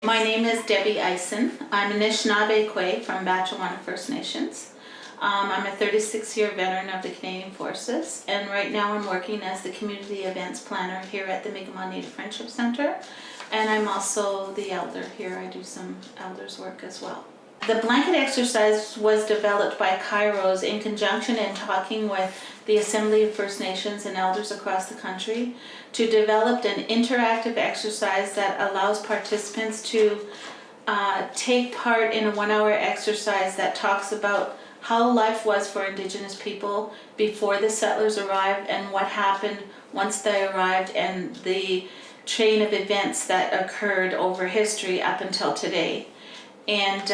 My name is Debbie Eisan. I'm a Anishinaabe Kwe from Batchewana First Nations. I'm a 36-year veteran of the Canadian Forces, and right now I'm working as the Community Events Planner here at the Mi'kmaq Native Friendship Center, and I'm also the elder here. I do some elders work as well. The blanket exercise was developed by Kairos in conjunction and talking with the Assembly of First Nations and elders across the country to develop an interactive exercise that allows participants to take part in a 1-hour exercise that talks about how life was for Indigenous people before the settlers arrived and what happened once they arrived and the chain of events that occurred over history up until today. And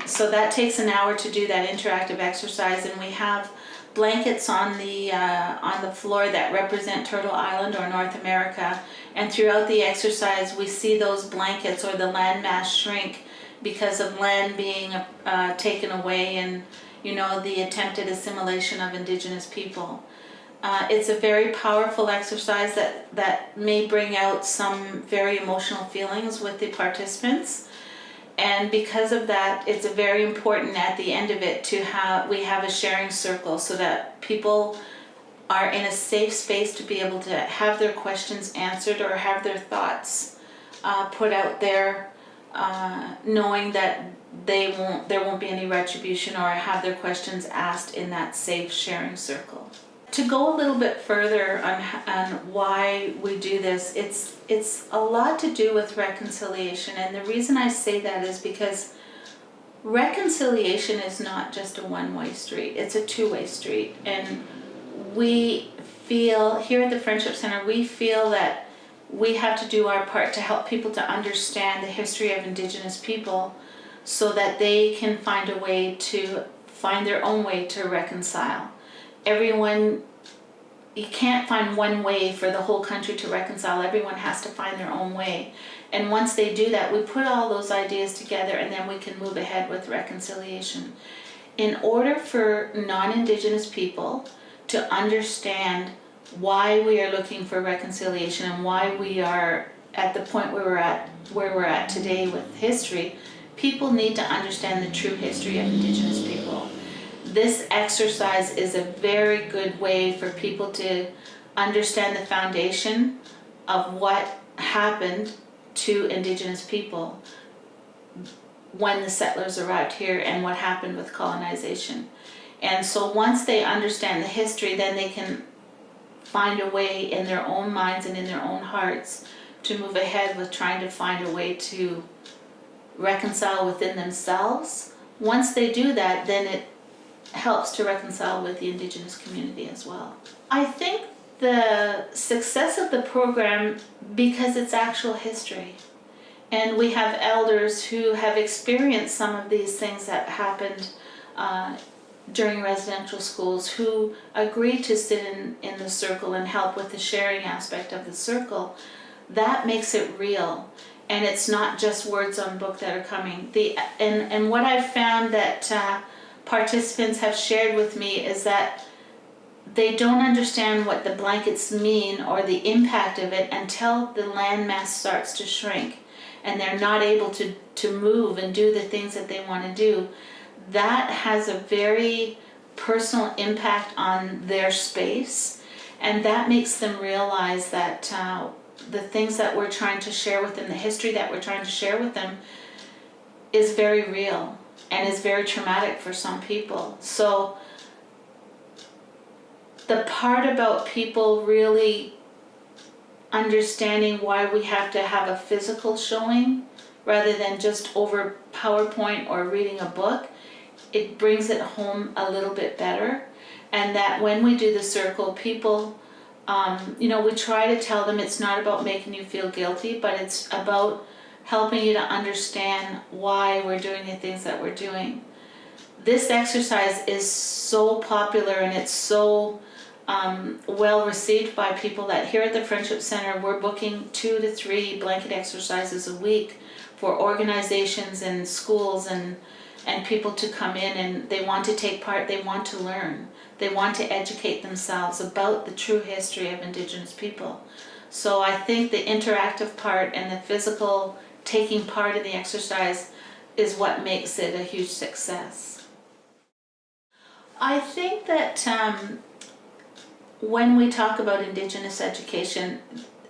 so that takes an hour to do that interactive exercise, and we have blankets on the floor that represent Turtle Island or North America, and throughout the exercise we see those blankets or the land mass shrink because of land being taken away and the attempted assimilation of Indigenous people. It's a very powerful exercise that may bring out some very emotional feelings with the participants. And because of that, it's very important at the end of it we have a sharing circle so that people are in a safe space to be able to have their questions answered or have their thoughts put out there, knowing that there won't be any retribution or have their questions asked in that safe sharing circle. To go a little bit further on why we do this, it's a lot to do with reconciliation, and the reason I say that is because reconciliation is not just a one-way street, it's a two-way street. And we feel here at the Friendship Center, we feel that we have to do our part to help people to understand the history of Indigenous people so that they can find a way to find their own way to reconcile. You can't find one way for the whole country to reconcile. Everyone has to find their own way. And once they do that, we put all those ideas together and then we can move ahead with reconciliation. In order for non-Indigenous people to understand why we are looking for reconciliation and why we are at the point where we're at today with history, people need to understand the true history of Indigenous people. This exercise is a very good way for people to understand the foundation of what happened to Indigenous people when the settlers arrived here and what happened with colonization. And so once they understand the history, then they can find a way in their own minds and in their own hearts to move ahead with trying to find a way to reconcile within themselves. Once they do that, then it helps to reconcile with the Indigenous community as well. I think the success of the program, because it's actual history, and we have elders who have experienced some of these things that happened during residential schools, who agreed to sit in the circle and help with the sharing aspect of the circle. That makes it real, and it's not just words on book that are coming. And what I've found that participants have shared with me is that they don't understand what the blankets mean or the impact of it until the land mass starts to shrink and they're not able to move and do the things that they want to do. That has a very personal impact on their space, and that makes them realize that the things that we're trying to share with them, the history that we're trying to share with them, is very real and is very traumatic for some people. So the part about people really understanding why we have to have a physical showing rather than just over PowerPoint or reading a book, it brings it home a little bit better. And that when we do the circle, people, we try to tell them it's not about making you feel guilty, but it's about helping you to understand why we're doing the things that we're doing. This exercise is so popular and it's so well received by people that here at the Friendship Center we're booking 2 to 3 blanket exercises a week for organizations and schools and people to come in, and they want to take part, they want to learn, they want to educate themselves about the true history of Indigenous people. So I think the interactive part and the physical taking part in the exercise is what makes it a huge success. I think that when we talk about Indigenous education,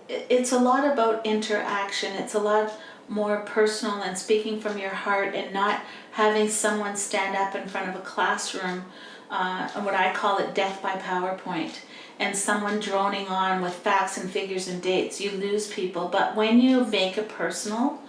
it's a lot about interaction. It's a lot more personal and speaking from your heart, and not having someone stand up in front of a classroom, what I call it death by PowerPoint, and someone droning on with facts and figures and dates. You lose people. But when you make it personal,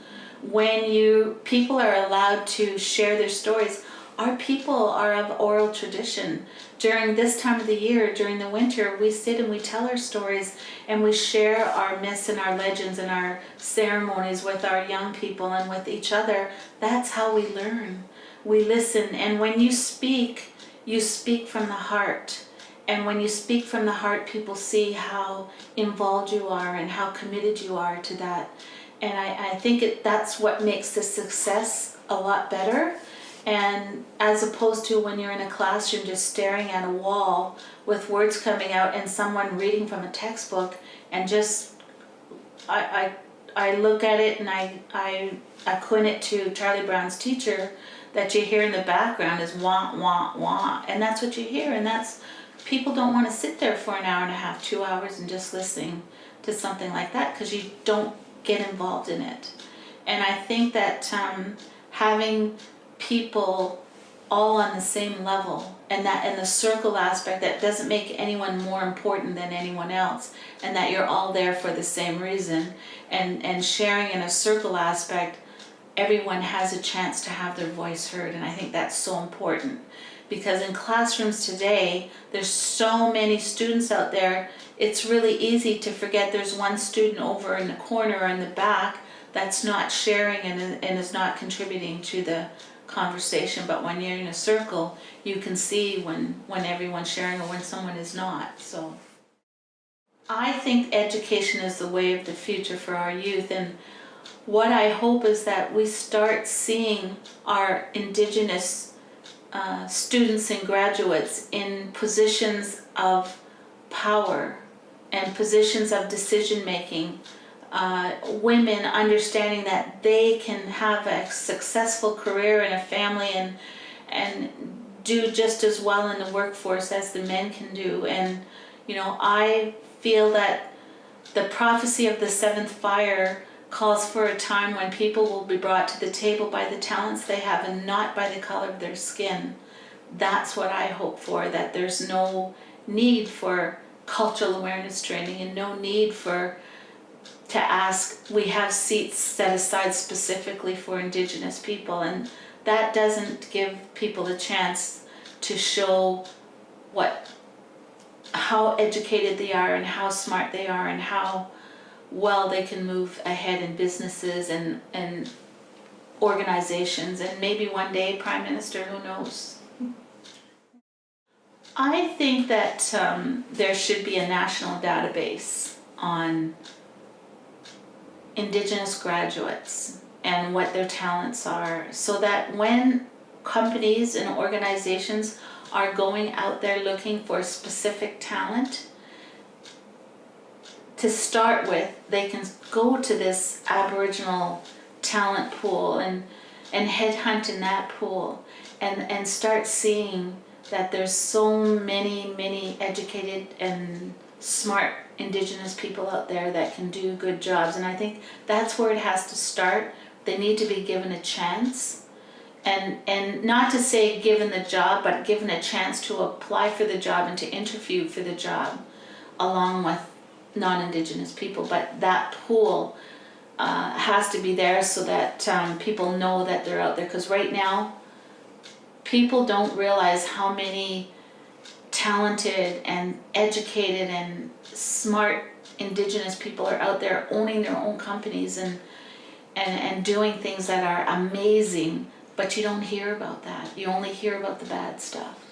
when people are allowed to share their stories. Our people are of oral tradition. During this time of the year, during the winter, we sit and we tell our stories, and we share our myths and our legends and our ceremonies with our young people and with each other. That's how we learn. We listen, and when you speak from the heart. And when you speak from the heart, people see how involved you are and how committed you are to that. And I think that's what makes the success a lot better. And as opposed to when you're in a classroom just staring at a wall with words coming out and someone reading from a textbook, and just I look at it and I equate it to Charlie Brown's teacher, that you hear in the background is wah, wah, wah. And that's what you hear. And that's, people don't want to sit there for an hour and a half, 2 hours, and just listening to something like that, because you don't get involved in it. And I think that having people all on the same level, and that in the circle aspect, that doesn't make anyone more important than anyone else, and that you're all there for the same reason, and sharing in a circle aspect, everyone has a chance to have their voice heard. And I think that's so important, because in classrooms today, there's so many students out there, it's really easy to forget there's one student over in the corner or in the back that's not sharing and is not contributing to the conversation. But when you're in a circle, you can see when everyone's sharing or when someone is not. So I think education is the way of the future for our youth. And what I hope is that we start seeing our Indigenous students and graduates in positions of power and positions of decision making. Women understanding that they can have a successful career and a family and do just as well in the workforce as the men can do. And I feel that the prophecy of the seventh fire calls for a time when people will be brought to the table by the talents they have and not by the color of their skin. That's what I hope for, that there's no need for cultural awareness training and no need to ask. We have seats set aside specifically for Indigenous people, and that doesn't give people a chance to show how educated they are and how smart they are and how well they can move ahead in businesses and organizations, and maybe one day Prime Minister, who knows. I think that there should be a national database on Indigenous graduates and what their talents are, so that when companies and organizations are going out there looking for specific talent, to start with, they can go to this Aboriginal talent pool and headhunt in that pool and start seeing that there's so many educated and smart Indigenous people out there that can do good jobs. And I think that's where it has to start. They need to be given a chance, and not to say given the job, but given a chance to apply for the job and to interview for the job along with non-Indigenous people. But that pool has to be there so that people know that they're out there, because right now people don't realize how many talented and educated and smart Indigenous people are out there owning their own companies and doing things that are amazing, but you don't hear about that. You only hear about the bad stuff.